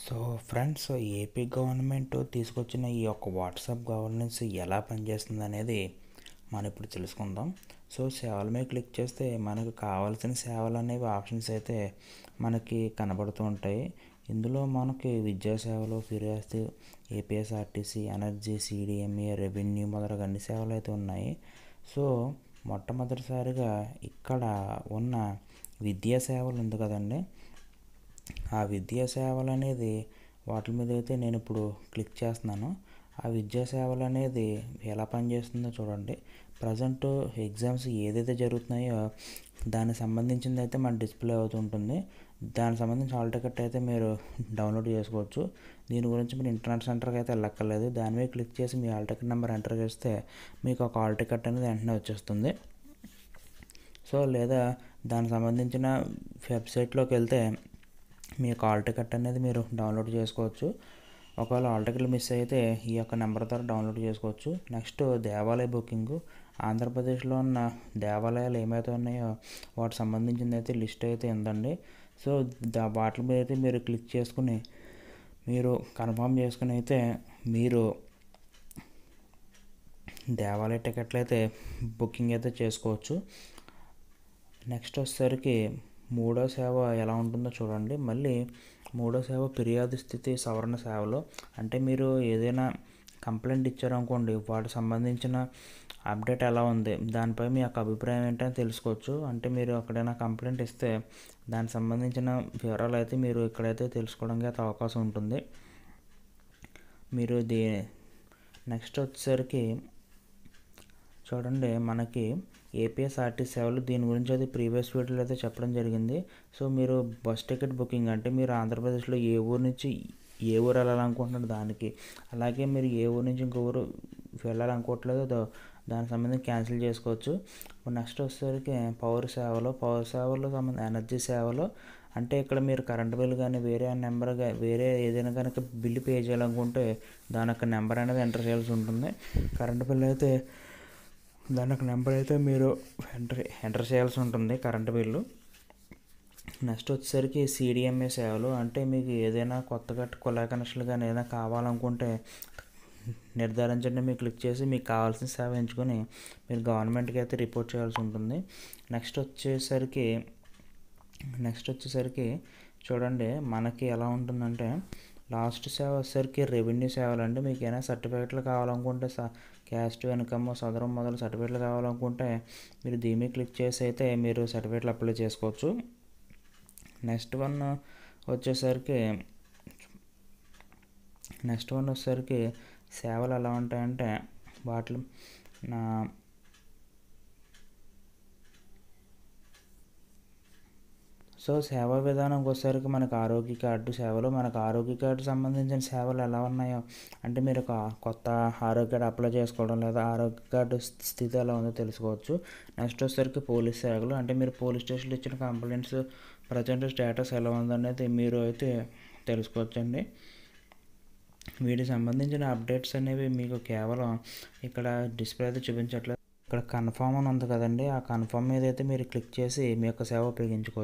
So friends, AP government తీసుకొచ్చిన ఈ యొక్క వాట్సాప్ గవర్నెన్స్ ఎలా పనిచేస్తుంది అనేది మనం ఇప్పుడు తెలుసుకుందాం. సో సేవల మీద క్లిక్ చేస్తే మనకు కావాల్సిన సేవలు అనేవి ఆప్షన్స్ అయితే మనకి కనబడుతూ ఉంటాయి. ఇందులో మనకి విద్యా సేవలు, ఫిర్యాదు, ఏపీఎస్ఆర్టీసీ, ఎనర్జీ, సిడిఎంఏ, రెవెన్యూ మొదలగు అన్ని సేవలు అయితే ఉన్నాయి. సో మొట్టమొదటిసారిగా ఇక్కడ ఉన్న విద్యా సేవలు ఉంది కదండి, ఆ విద్యా సేవలు అనేది వాటి మీద అయితే నేను ఇప్పుడు క్లిక్ చేస్తున్నాను. ఆ విద్యా సేవలు అనేది ఎలా పనిచేస్తుందో చూడండి. ప్రజెంట్ ఎగ్జామ్స్ ఏదైతే జరుగుతున్నాయో దానికి సంబంధించింది అయితే మన డిస్ప్లే అవుతుంటుంది. దానికి సంబంధించిన హాల్ టికెట్ అయితే మీరు డౌన్లోడ్ చేసుకోవచ్చు. దీని గురించి మీరు ఇంటర్నెట్ సెంటర్కి అయితే వెళ్ళక్కర్లేదు. దాని మీద క్లిక్ చేసి మీ హాల్ టికెట్ నెంబర్ ఎంటర్ చేస్తే మీకు ఒక హాల్ టికెట్ అనేది వెంటనే వచ్చేస్తుంది. సో లేదా దానికి సంబంధించిన వెబ్సైట్లోకి వెళ్తే మీ యొక్క హాల్ టికెట్ అనేది మీరు డౌన్లోడ్ చేసుకోవచ్చు. ఒకవేళ హాల్ టికెట్లు మిస్ అయితే ఈ యొక్క నెంబర్ ద్వారా డౌన్లోడ్ చేసుకోవచ్చు. నెక్స్ట్ దేవాలయ బుకింగ్. ఆంధ్రప్రదేశ్లో ఉన్న దేవాలయాలు ఏమైతే ఉన్నాయో వాటికి సంబంధించింది అయితే లిస్ట్ అయితే ఉందండి. సో వాటి మీద అయితే మీరు క్లిక్ చేసుకుని మీరు కన్ఫర్మ్ చేసుకుని అయితే మీరు దేవాలయ టికెట్లు అయితే బుకింగ్ అయితే చేసుకోవచ్చు. నెక్స్ట్ వచ్చేసరికి మూడో సేవ ఎలా ఉంటుందో చూడండి. మళ్ళీ మూడో సేవ ఫిర్యాదు స్థితి సవరణ సేవలు. అంటే మీరు ఏదైనా కంప్లైంట్ ఇచ్చారనుకోండి, వాటికి సంబంధించిన అప్డేట్ ఎలా ఉంది, దానిపై మీ యొక్క అభిప్రాయం ఏంటని తెలుసుకోవచ్చు. అంటే మీరు ఎక్కడైనా కంప్లైంట్ ఇస్తే దానికి సంబంధించిన వివరాలు అయితే మీరు ఇక్కడైతే తెలుసుకోవడానికి అయితే అవకాశం ఉంటుంది. మీరు నెక్స్ట్ వచ్చేసరికి చూడండి, మనకి ఏపీఎస్ఆర్టీసీ సేవలు. దీని గురించి అయితే ప్రీవియస్ వీడియోలో అయితే చెప్పడం జరిగింది. సో మీరు బస్ టికెట్ బుకింగ్, అంటే మీరు ఆంధ్రప్రదేశ్లో ఏ ఊరు నుంచి ఏ ఊరు వెళ్ళాలనుకుంటున్నారు దానికి, అలాగే మీరు ఏ ఊరు నుంచి ఇంకో ఊరు వెళ్ళాలనుకోవట్లేదో దానికి సంబంధించి క్యాన్సిల్ చేసుకోవచ్చు. నెక్స్ట్ వచ్చేసరికి పౌర సేవలు సంబంధించి ఎనర్జీ సేవలు. అంటే ఇక్కడ మీరు కరెంట్ బిల్ కానీ వేరే ఏదైనా కనుక బిల్లు పే చేయాలనుకుంటే దాని యొక్క నెంబర్ అనేది ఎంటర్ చేయాల్సి ఉంటుంది. కరెంట్ బిల్ అయితే దాని యొక్క నెంబర్ అయితే మీరు ఎంటర్ చేయాల్సి ఉంటుంది, కరెంటు బిల్లు. నెక్స్ట్ వచ్చేసరికి సిడిఎంఏ సేవలు. అంటే మీకు ఏదైనా కొత్తగా కుళాయి కనెక్షన్లు కానీ ఏదైనా కావాలనుకుంటే నిర్ధారించండి. మీరు క్లిక్ చేసి మీకు కావాల్సిన సేవ ఎంచుకొని మీరు గవర్నమెంట్కి అయితే రిపోర్ట్ చేయాల్సి ఉంటుంది. నెక్స్ట్ వచ్చేసరికి చూడండి, మనకి ఎలా ఉంటుందంటే లాస్ట్ సేవ వచ్చేసరికి రెవెన్యూ సేవలు. అంటే మీకు ఏమైనా సర్టిఫికేట్లు కావాలనుకుంటే క్యాస్ట్, ఇన్కమ్, సదరం మొదలు సర్టిఫికేట్లు కావాలనుకుంటే మీరు దీని మీద క్లిక్ చేసి అయితే మీరు సర్టిఫికేట్లు అప్లై చేసుకోవచ్చు. నెక్స్ట్ వన్ వచ్చేసరికి సేవలు ఎలా ఉంటాయంటే వాటిలో సో సేవా విధానంకి వచ్చేసరికి మనకు ఆరోగ్య కార్డు సేవలు. మనకు ఆరోగ్య కార్డు సంబంధించిన సేవలు ఎలా ఉన్నాయో, అంటే మీరు ఒక కొత్త ఆరోగ్య కార్డు అప్లై చేసుకోవడం లేదా ఆరోగ్య కార్డు స్థితి ఎలా ఉందో తెలుసుకోవచ్చు. నెక్స్ట్ వచ్చేసరికి పోలీస్ సేవలు. అంటే మీరు పోలీస్ స్టేషన్లో ఇచ్చిన కంప్లైంట్స్ ప్రజెంట్ స్టేటస్ ఎలా ఉందనేది మీరు అయితే తెలుసుకోవచ్చండి. వీటికి సంబంధించిన అప్డేట్స్ అనేవి మీకు కేవలం ఇక్కడ డిస్ప్లే అయితే చూపించట్లేదు. ఇక్కడ కన్ఫర్మ్ అని ఉంది కదండి, ఆ కన్ఫర్మ్ మీద అయితే మీరు క్లిక్ చేసి మీ యొక్క సేవ ఉపయోగించుకోవచ్చు.